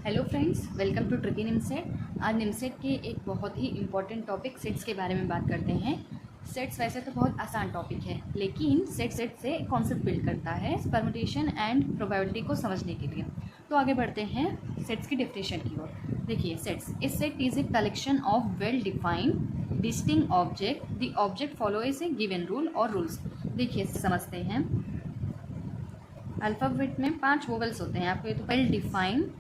Hello friends, welcome to tricky NIMCET. आज NIMCET के एक बहुत ही इम्पॉर्टेंट टॉपिक सेट्स के बारे में बात करते हैं। सेट्स वैसे तो बहुत आसान टॉपिक है, लेकिन सेट से कॉन्सेप्ट बिल्ड करता है परम्यूटेशन एंड प्रोबेबिलिटी को समझने के लिए। तो आगे बढ़ते हैं सेट्स की डेफिनेशन की ओर। देखिए, set is a collection of well defined distinct object. The object follow is a given rule और रूल्स। देखिए, समझते हैं। अल्फ़ाबेट में 5 वोवेल्स होते हैं। आपको ये तो वेल डिफाइंड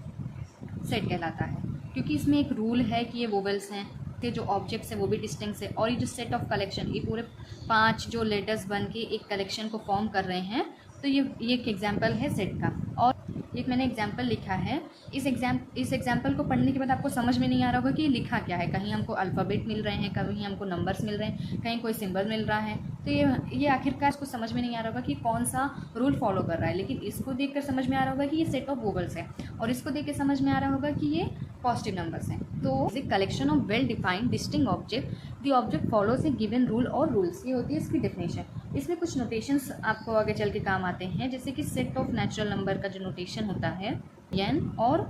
सेट कहलाता है, क्योंकि इसमें एक रूल है कि ये वोवेल्स हैं के जो ऑब्जेक्ट्स हैं वो भी डिस्टिंक्ट है, और ये जो सेट ऑफ कलेक्शन, ये पूरे 5 जो लेटर्स बन के एक कलेक्शन को फॉर्म कर रहे हैं। तो ये एक एग्जाम्पल है सेट का। और एक मैंने एग्जाम्पल लिखा है। इस एग्जाम्पल को पढ़ने के बाद आपको समझ में नहीं आ रहा होगा कि ये लिखा क्या है। कहीं हमको अल्फ़ाबेट मिल रहे हैं, कहीं हमको नंबर्स मिल रहे हैं, कहीं कोई सिंबल मिल रहा है। तो ये आखिरकार इसको समझ में नहीं आ रहा होगा कि कौन सा रूल फॉलो कर रहा है। लेकिन इसको देखकर समझ में आ रहा होगा कि ये सेट ऑफ वोवेल्स है, और इसको देख के समझ में आ रहा होगा कि ये पॉजिटिव नंबर्स हैं। तो collection of well defined distinct object, the object follows A given rule और रूल्स। ये होती है इसकी डेफिनेशन। इसमें कुछ नोटेशंस आपको आगे चल के काम आते हैं, जैसे कि सेट ऑफ नेचुरल नंबर का जो नोटेशन होता है n और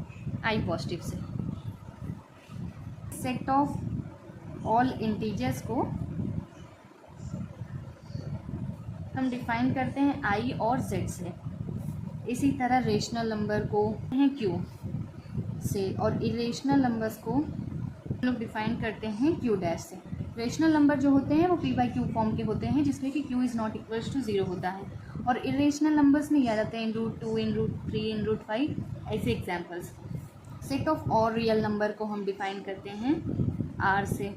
i पॉजिटिव से। सेट ऑफ ऑल इंटीजर्स को हम डिफाइन करते हैं i और z से। इसी तरह रेशनल नंबर को हैं q से, और इरेशनल नंबर्स को हम लोग डिफाइन करते हैं q डैश से। रेशनल नंबर जो होते हैं वो p/q फॉर्म के होते हैं, जिसमें कि q is not equals to 0 होता है। और इरेशनल नंबर्स में आ जाते हैं √2, √3, √5 ऐसे एग्जाम्पल्स। सेट ऑफ और रियल नंबर को हम डिफाइन करते हैं r से।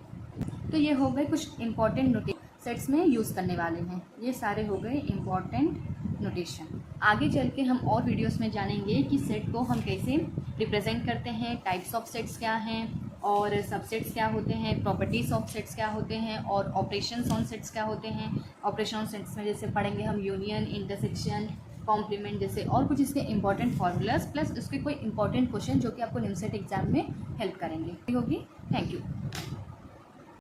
तो ये हो गए कुछ इंपॉर्टेंट नोटेशन सेट्स में यूज़ करने वाले हैं। ये सारे हो गए इंपॉर्टेंट नोटेशन। आगे चल के हम और वीडियोस में जानेंगे कि सेट को हम कैसे रिप्रेजेंट करते हैं, टाइप्स ऑफ सेट्स क्या हैं, और सबसेट्स क्या होते हैं, प्रॉपर्टीज़ ऑफ सेट्स क्या होते हैं, और ऑपरेशंस ऑन सेट्स क्या होते हैं। ऑपरेशन ऑन सेट्स में जैसे पढ़ेंगे हम यूनियन, इंटरसेक्शन, कॉम्प्लीमेंट जैसे, और कुछ इसके इंपॉर्टेंट फार्मूलाज, प्लस उसके कोई इंपॉर्टेंट क्वेश्चन जो कि आपको निमसेट एग्जाम में हेल्प करेंगे होगी। Thank you.